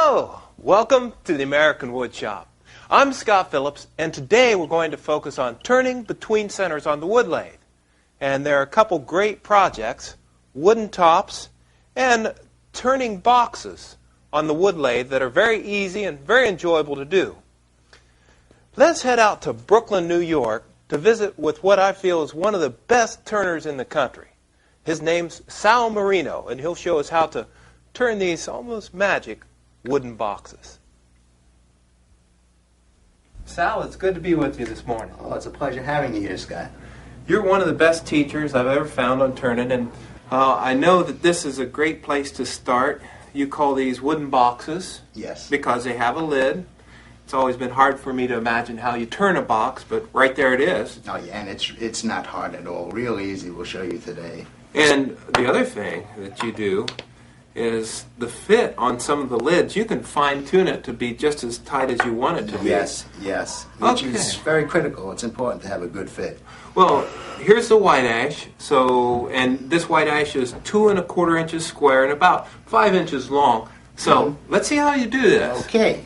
Hello! Welcome to the American Woodshop. I'm Scott Phillips, and today we're going to focus on turning between centers on the wood lathe. And there are a couple great projects, wooden tops and turning boxes on the wood lathe that are very easy and very enjoyable to do. Let's head out to Brooklyn, New York to visit with what I feel is one of the best turners in the country. His name's Sal Marino, and he'll show us how to turn these almost magic wooden boxes. Sal, it's good to be with you this morning. Oh, it's a pleasure having you here, Scott. You're one of the best teachers I've ever found on turning, and I know that this is a great place to start. You call these wooden boxes. Yes. Because they have a lid. It's always been hard for me to imagine how you turn a box, but right there it is. Oh, yeah, and it's not hard at all. Real easy. We'll show you today. And the other thing that you do is the fit on some of the lids. You can fine-tune it to be just as tight as you want it to be. Yes, yes. Which is very critical. It's important to have a good fit. Well, here's the white ash. And this white ash is 2 1/4 inches square and about 5 inches long. So let's see how you do this. Okay.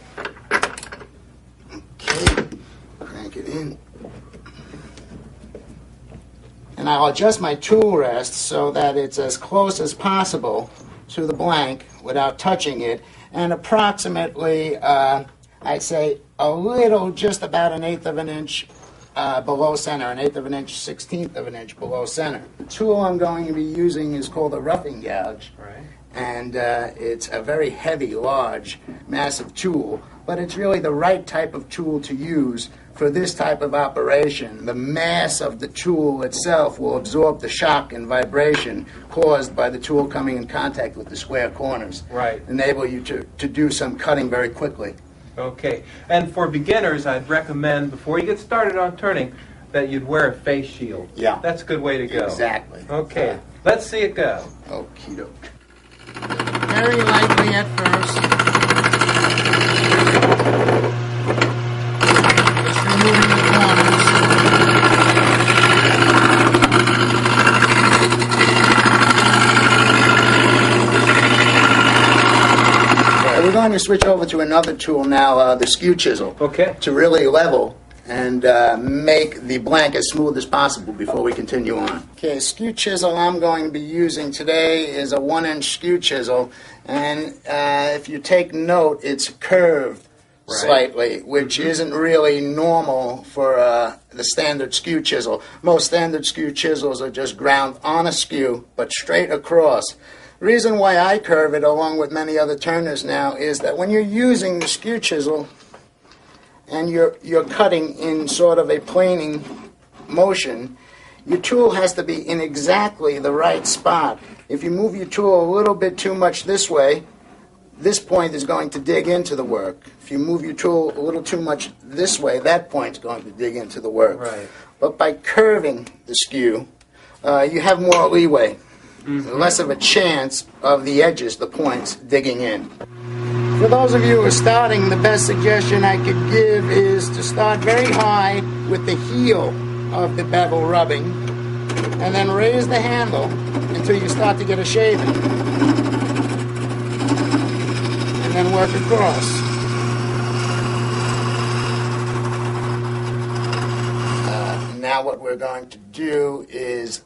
Crank it in. And I'll adjust my tool rest so that it's as close as possible to the blank without touching it, and approximately, I'd say a little, just about 1/8 of an inch below center, 1/8 of an inch, 1/16 of an inch below center. The tool I'm going to be using is called a roughing gouge, and it's a very heavy, large, massive tool, but it's really the right type of tool to use for this type of operation. The mass of the tool itself will absorb the shock and vibration caused by the tool coming in contact with the square corners. Right. Enable you to do some cutting very quickly. Okay. And for beginners, I'd recommend, before you get started on turning, that you'd wear a face shield. Yeah. That's a good way to go. Exactly. Okay. Let's see it go. Okie doke. Very lightly at first. Removing the corners. We're going to switch over to another tool now, the skew chisel. Okay. To really level and make the blank as smooth as possible before we continue on. Okay, skew chisel I'm going to be using today is a 1-inch skew chisel, and if you take note, it's curved. Slightly, which isn't really normal for the standard skew chisel. Most standard skew chisels are just ground on a skew, but straight across. The reason why I curve it, along with many other turners now, is that when you're using the skew chisel and you're cutting in sort of a planing motion, your tool has to be in exactly the right spot. If you move your tool a little bit too much this way, this point is going to dig into the work. If you move your tool a little too much this way, that point's going to dig into the work. Right. But by curving the skew, you have more leeway, less of a chance of the edges, the points, digging in. For those of you who are starting, the best suggestion I could give is to start very high with the heel of the bevel rubbing, and then raise the handle until you start to get a shaving. And work across. Now what we're going to do is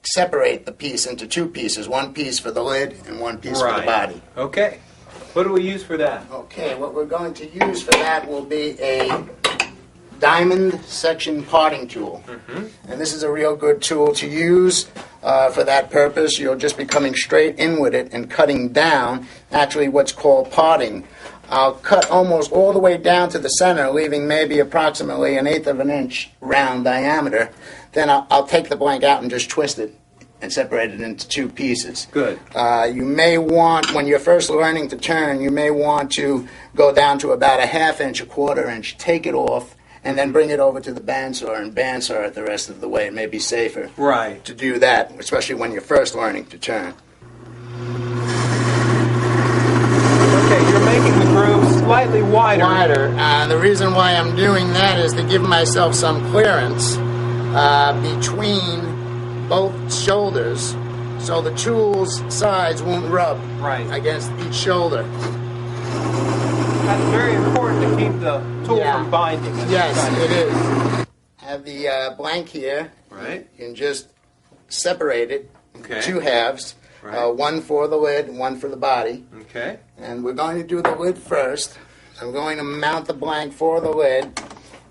separate the piece into 2 pieces, 1 piece for the lid and 1 piece for the body. Okay. What do we use for that? Okay, what we're going to use for that will be a diamond section parting tool. And this is a real good tool to use for that purpose. You'll just be coming straight in with it and cutting down, actually what's called parting. I'll cut almost all the way down to the center, leaving maybe approximately 1/8 of an inch round diameter. Then I'll take the blank out and just twist it and separate it into 2 pieces. Good. You may want, when you're first learning to turn, you may want to go down to about 1/2 inch, 1/4 inch, take it off, and then bring it over to the bandsaw and bandsaw it the rest of the way. It may be safer to do that, especially when you're first learning to turn. Okay, you're making the groove slightly wider. The reason why I'm doing that is to give myself some clearance between both shoulders so the tool's sides won't rub against each shoulder. That's very important to keep the tool from binding. Yes, it is. Have the blank here. Right. You can just separate it. Okay. Two halves. Right. One for the lid and one for the body. Okay. And we're going to do the lid first. I'm going to mount the blank for the lid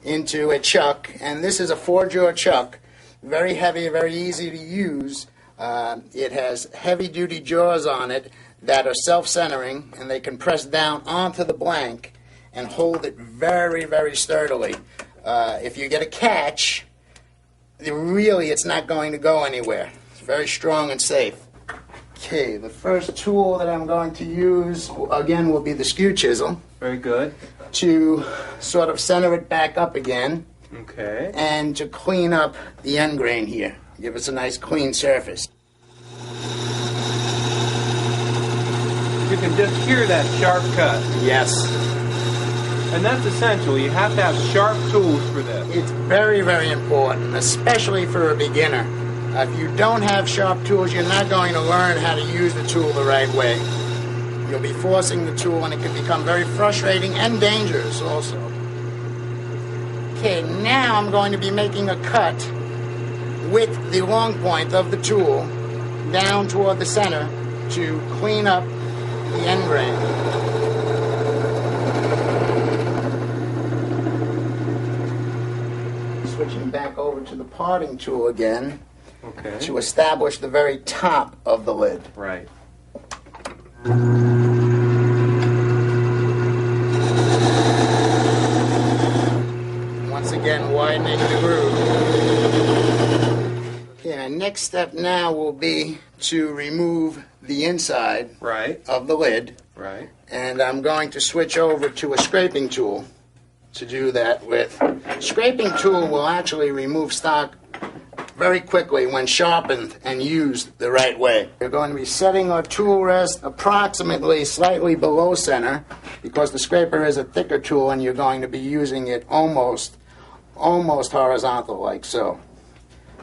into a chuck. And this is a 4-jaw chuck. Very heavy, very easy to use. It has heavy-duty jaws on it that are self-centering, and they can press down onto the blank and hold it very, very sturdily. If you get a catch, really it's not going to go anywhere. It's very strong and safe. Okay, the first tool that I'm going to use, again, will be the skew chisel. Very good. To sort of center it back up again. Okay. And to clean up the end grain here. Give us a nice clean surface. You can just hear that sharp cut. Yes. And that's essential. You have to have sharp tools for this. It's very, very important, especially for a beginner. If you don't have sharp tools, you're not going to learn how to use the tool the right way. You'll be forcing the tool, and it can become very frustrating and dangerous also. Okay, now I'm going to be making a cut with the long point of the tool down toward the center to clean up the end grain. Switching back over to the parting tool again. Okay. To establish the very top of the lid. Right. Once again, widening the groove. Okay, our next step now will be to remove the inside of the lid. Right. And I'm going to switch over to a scraping tool to do that with. Scraping tool will actually remove stock very quickly when sharpened and used the right way. We're going to be setting our tool rest approximately slightly below center because the scraper is a thicker tool and you're going to be using it almost horizontal like so.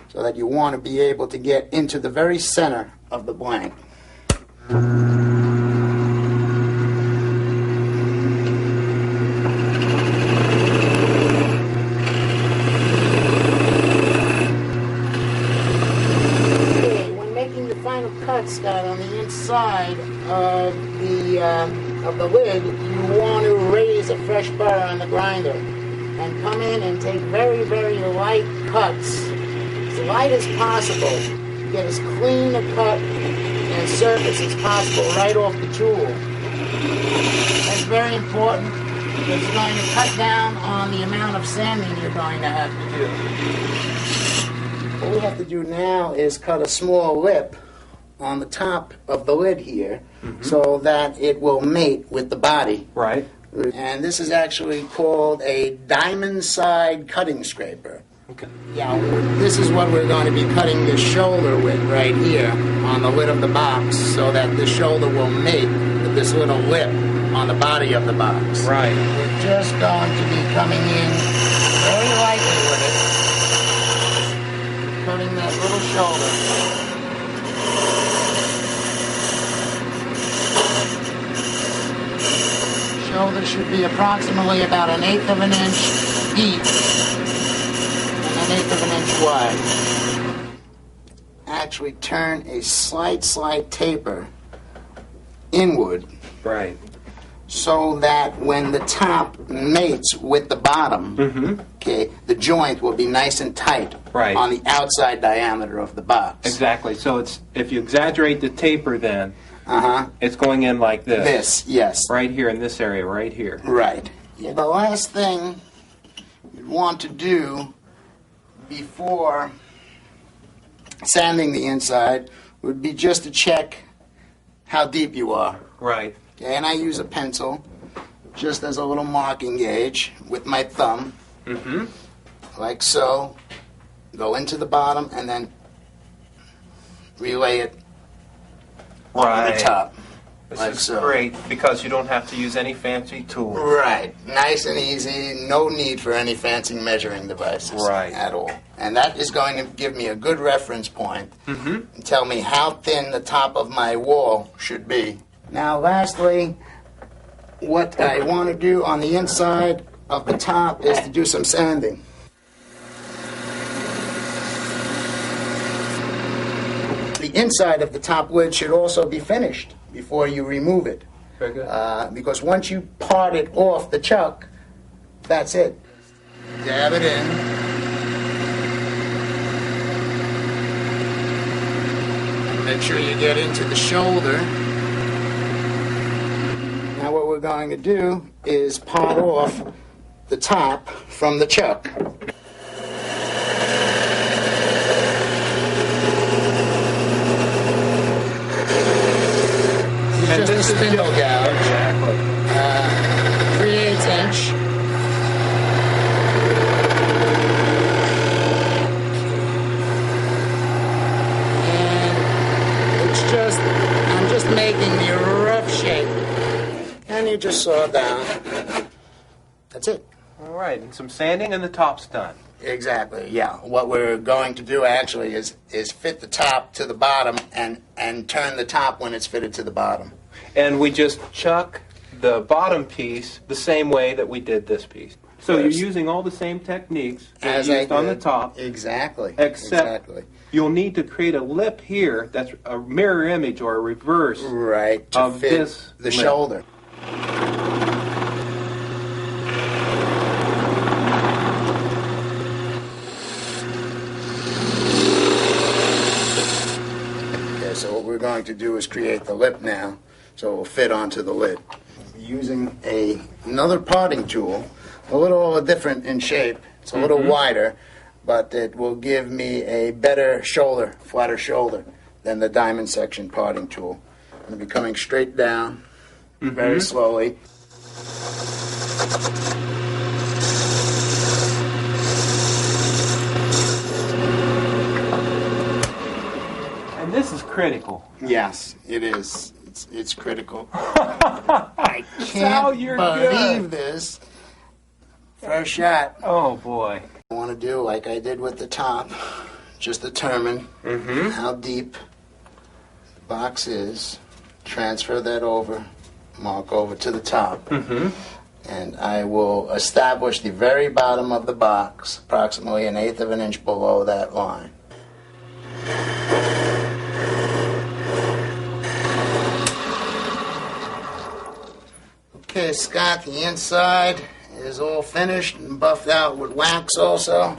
So that you want to be able to get into the very center of the blank. Scott, on the inside of the lid, you want to raise a fresh burr on the grinder and come in and take very, very light cuts, as light as possible. Get as clean a cut and surface as possible right off the tool. That's very important because you're going to cut down on the amount of sanding you're going to have to do. What we have to do now is cut a small lip on the top of the lid here, so that it will mate with the body. Right. And this is actually called a diamond side cutting scraper. Okay. Yeah, this is what we're going to be cutting the shoulder with right here on the lid of the box, so that the shoulder will mate with this little lip on the body of the box. Right. We're just going to be coming in very lightly with it, cutting that little shoulder. Shoulder should be approximately about 1/8 of an inch deep and 1/8 of an inch wide. Actually turn a slight taper inward. Right. So that when the top mates with the bottom, okay, the joint will be nice and tight on the outside diameter of the box. Exactly. So it's if you exaggerate the taper then, it's going in like this. This, yes. Right here in this area, right here. Right. Yeah. The last thing you'd want to do before sanding the inside would be just to check how deep you are. Right. Okay, and I use a pencil just as a little marking gauge with my thumb. Like so. Go into the bottom and then relay it on the top. This like is so. great because you don't have to use any fancy tools. Right. Nice and easy. No need for any fancy measuring devices at all. And that is going to give me a good reference point and tell me how thin the top of my wall should be. Now, lastly, what I want to do on the inside of the top is to do some sanding. The inside of the top lid should also be finished before you remove it. Very good. Because once you part it off the chuck, that's it. Dab it in. Make sure you get into the shoulder. Now what we're going to do is part off the top from the chuck. Just a spindle gouge, Exactly. 3/8 inch. And it's just, I'm just making the rough shape. And you just saw down. That's it. All right, and some sanding and the top's done. Exactly, yeah. What we're going to do actually is fit the top to the bottom and turn the top when it's fitted to the bottom. And we just chuck the bottom piece the same way that we did this piece. So Yes. you're using all the same techniques that As you I used on the did. top, Exactly. except Exactly. you'll need to create a lip here that's a mirror image or a reverse Right, to of fit this the lip. shoulder. Okay, so what we're going to do is create the lip now, so it will fit onto the lid. Using another parting tool, a little different in shape. It's a little wider, but it will give me a better shoulder, flatter shoulder than the diamond section parting tool. I'm going to be coming straight down, very slowly. And this is critical. Yes, it is. It's critical. I Sal, can't you're believe good. this. First shot. Oh, boy. I want to do like I did with the top. Just determine how deep the box is. Transfer that over. Mark over to the top. And I will establish the very bottom of the box, approximately 1/8 of an inch below that line. Okay, Scott, the inside is all finished and buffed out with wax also.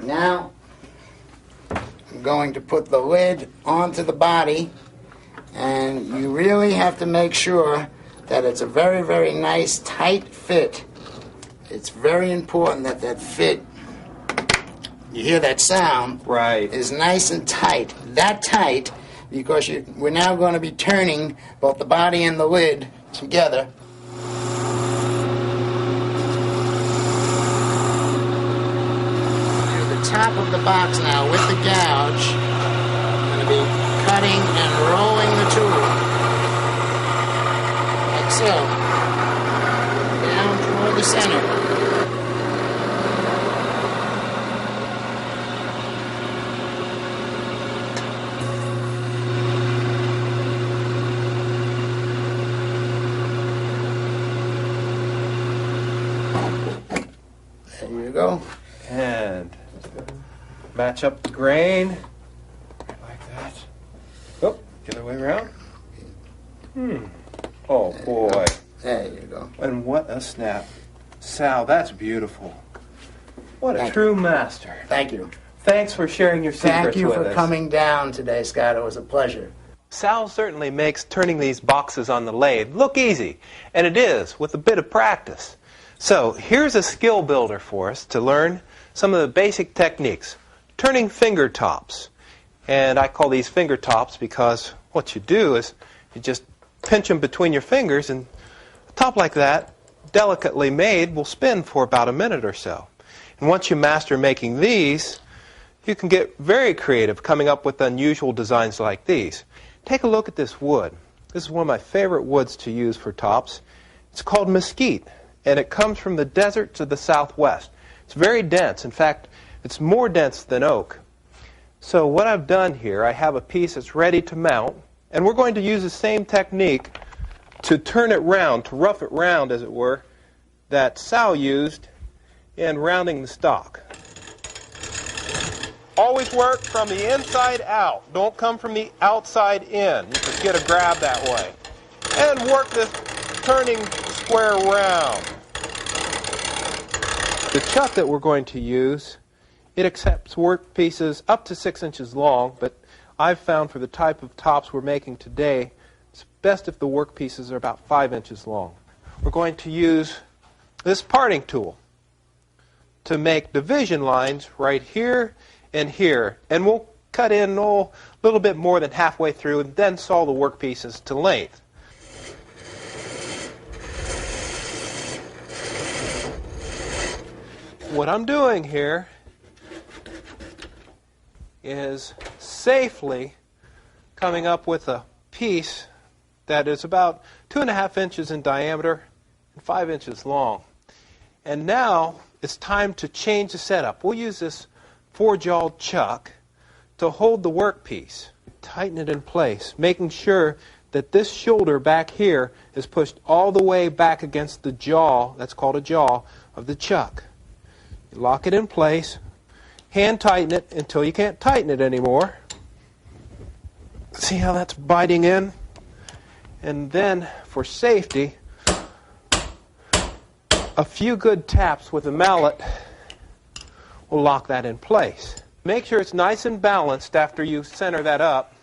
Now, I'm going to put the lid onto the body, and you really have to make sure that it's a very, very nice, tight fit. It's very important that that fit, you hear that sound, Right. is nice and tight. That tight, because we're now going to be turning both the body and the lid together. To the top of the box now with the gouge. I'm going to be cutting and rolling the tool. Like so. Down toward the center. There you go. And match up the grain like that. Oh, the other way around. Oh, boy. There you go. And what a snap. Sal, that's beautiful. What a Thank true master. Thank you. Thanks for sharing your secrets Thank you with for us. coming down today, Scott. It was a pleasure. Sal certainly makes turning these boxes on the lathe look easy, and it is, with a bit of practice. So here's a skill builder for us to learn some of the basic techniques. Turning finger tops. And I call these finger tops because what you do is you just pinch them between your fingers, and a top like that, delicately made, will spin for about a minute or so. And once you master making these, you can get very creative coming up with unusual designs like these. Take a look at this wood. This is one of my favorite woods to use for tops. It's called mesquite, and it comes from the deserts of the southwest. It's very dense. In fact, it's more dense than oak. So what I've done here, I have a piece that's ready to mount, and we're going to use the same technique to turn it round, to rough it round, as it were, that Sal used in rounding the stock. Always work from the inside out. Don't come from the outside in. You can get a grab that way. And work this turning square round. The chuck that we're going to use, it accepts work pieces up to 6 inches long, but I've found for the type of tops we're making today, it's best if the work pieces are about 5 inches long. We're going to use this parting tool to make division lines right here and here, and we'll cut in a little bit more than halfway through and then saw the work pieces to length. What I'm doing here is safely coming up with a piece that is about 2.5 inches in diameter and 5 inches long. And now it's time to change the setup. We'll use this 4-jawed chuck to hold the workpiece. Tighten it in place, making sure that this shoulder back here is pushed all the way back against the jaw, that's called a jaw, of the chuck. You lock it in place, hand tighten it until you can't tighten it anymore. See how that's biting in? And then, for safety, a few good taps with a mallet will lock that in place. Make sure it's nice and balanced after you center that up.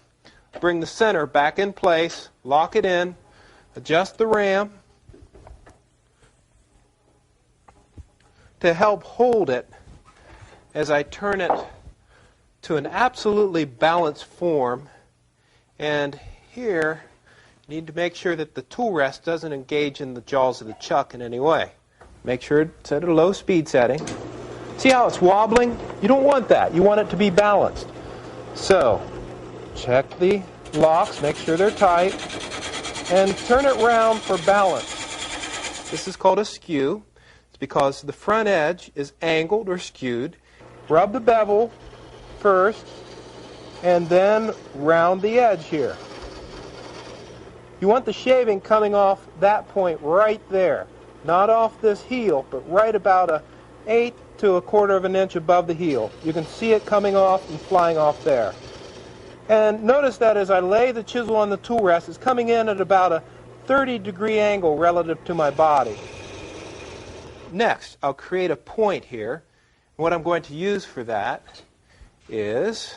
Bring the center back in place, lock it in, adjust the ram to help hold it as I turn it to an absolutely balanced form. And here, you need to make sure that the tool rest doesn't engage in the jaws of the chuck in any way. Make sure it's at a low speed setting. See how it's wobbling? You don't want that. You want it to be balanced. So, check the locks, make sure they're tight, and turn it round for balance. This is called a skew. It's because the front edge is angled or skewed. Rub the bevel first, and then round the edge here. You want the shaving coming off that point right there. Not off this heel, but right about an 1/8 to 1/4 of an inch above the heel. You can see it coming off and flying off there. And notice that as I lay the chisel on the tool rest, it's coming in at about a 30-degree angle relative to my body. Next, I'll create a point here. What I'm going to use for that is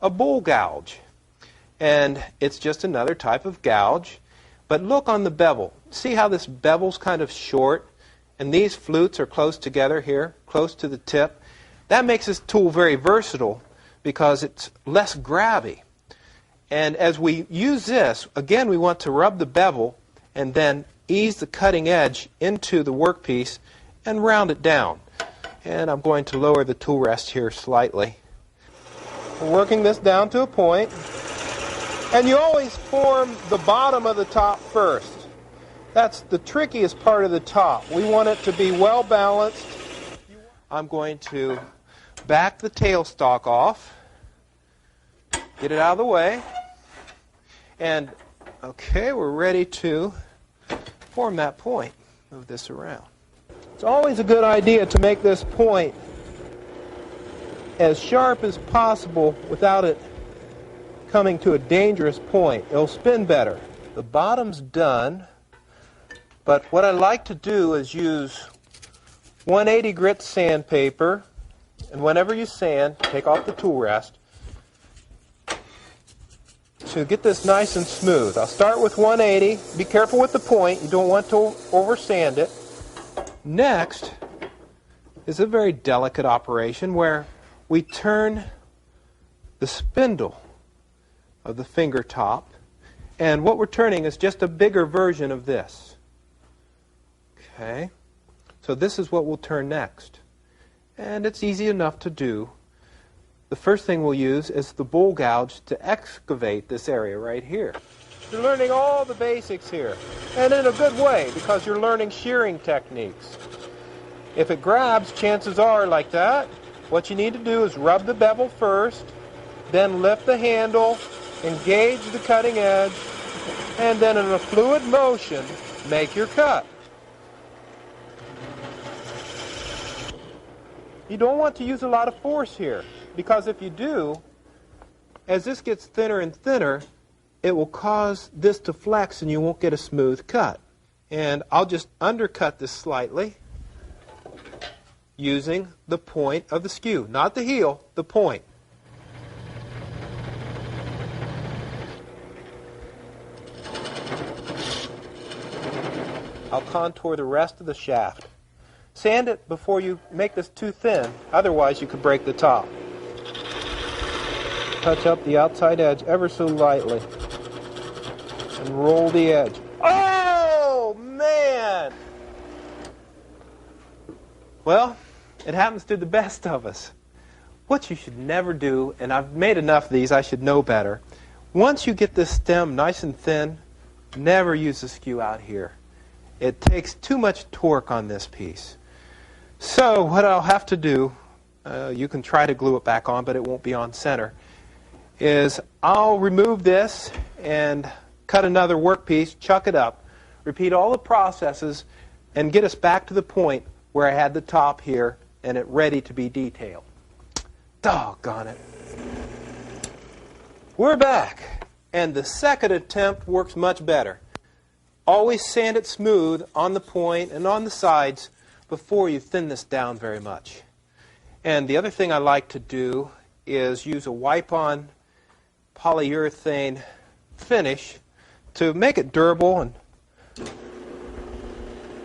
a bull gouge. And it's just another type of gouge. But look on the bevel. See how this bevel's kind of short? And these flutes are close together here, close to the tip. That makes this tool very versatile because it's less grabby. And as we use this, again, we want to rub the bevel and then ease the cutting edge into the workpiece and round it down. And I'm going to lower the tool rest here slightly. We're working this down to a point. And you always form the bottom of the top first. That's the trickiest part of the top. We want it to be well balanced. I'm going to back the tailstock off, get it out of the way, and okay, we're ready to form that point. Move this around. It's always a good idea to make this point as sharp as possible without it coming to a dangerous point. It'll spin better. The bottom's done. But what I like to do is use 180 grit sandpaper, and whenever you sand, take off the tool rest to get this nice and smooth. I'll start with 180. Be careful with the point. You don't want to over sand it. Next is a very delicate operation where we turn the spindle of the finger top, and what we're turning is just a bigger version of this. Okay, so this is what we'll turn next. And it's easy enough to do. The first thing we'll use is the bull gouge to excavate this area right here. You're learning all the basics here, and in a good way, because you're learning shearing techniques. If it grabs, chances are like that, what you need to do is rub the bevel first, then lift the handle, engage the cutting edge, and then in a fluid motion, make your cut. You don't want to use a lot of force here, because if you do, as this gets thinner and thinner, it will cause this to flex and you won't get a smooth cut. And I'll just undercut this slightly using the point of the skew, not the heel, the point. I'll contour the rest of the shaft. Sand it before you make this too thin, otherwise you could break the top. Touch up the outside edge ever so lightly and roll the edge. Oh, man! Well, it happens to the best of us. What you should never do, and I've made enough of these, I should know better. Once you get this stem nice and thin, never use the skew out here. It takes too much torque on this piece. So what I'll have to do, you can try to glue it back on, but it won't be on center, is I'll remove this and cut another workpiece, chuck it up, repeat all the processes, and get us back to the point where I had the top here and it ready to be detailed. Doggone it. We're back, and the second attempt works much better. Always sand it smooth on the point and on the sides before you thin this down very much. And the other thing I like to do is use a wipe-on polyurethane finish to make it durable and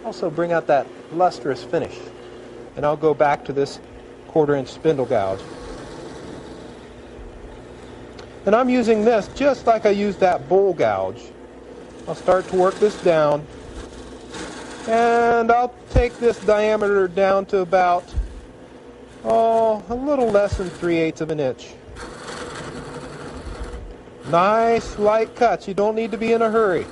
also bring out that lustrous finish. And I'll go back to this 1/4-inch spindle gouge. And I'm using this just like I used that bowl gouge. I'll start to work this down, and I'll take this diameter down to about, a little less than 3/8 of an inch. Nice light cuts. You don't need to be in a hurry.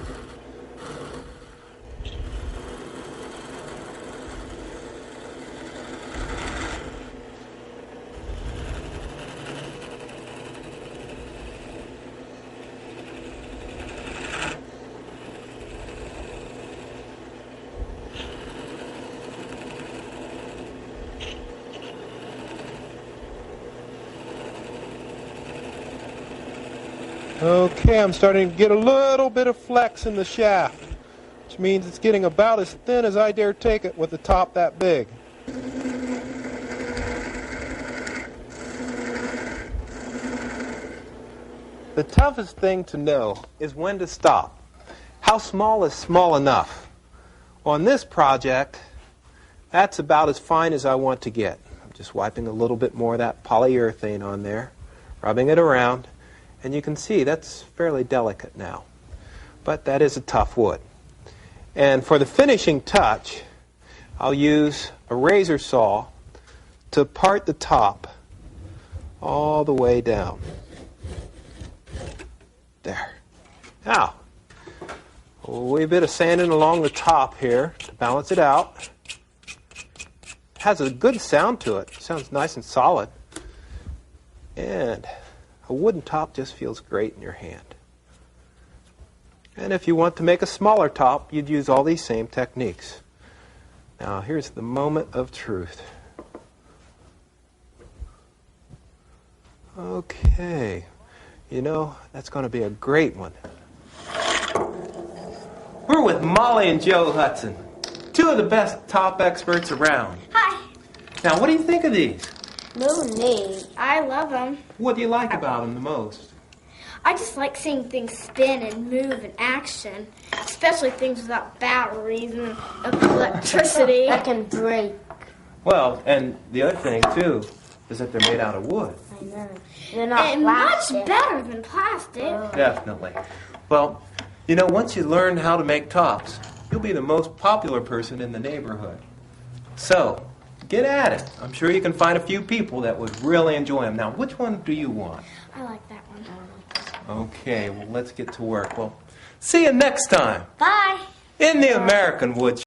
Okay, I'm starting to get a little bit of flex in the shaft, which means it's getting about as thin as I dare take it with the top that big. The toughest thing to know is when to stop. How small is small enough? On this project, that's about as fine as I want to get. I'm just wiping a little bit more of that polyurethane on there, rubbing it around. And you can see that's fairly delicate now. But that is a tough wood. And for the finishing touch, I'll use a razor saw to part the top all the way down. There. Now, a wee bit of sanding along the top here to balance it out. Has a good sound to it. Sounds nice and solid. And a wooden top just feels great in your hand. And if you want to make a smaller top, you'd use all these same techniques. Now, here's the moment of truth. Okay. You know, that's going to be a great one. We're with Molly and Joe Hudson, two of the best top experts around. Hi. Now, what do you think of these? No need. I love them. What do you like about them the most? I just like seeing things spin and move in action, especially things without batteries and electricity. That can break. Well, and the other thing, too, is that they're made out of wood. I know. They're not And plastic. much better than plastic. Definitely. Well, you know, once you learn how to make tops, you'll be the most popular person in the neighborhood. So, get at it. I'm sure you can find a few people that would really enjoy them. Now, which one do you want? I like that one. Okay, well, let's get to work. Well, see you next time Bye. in the American Wood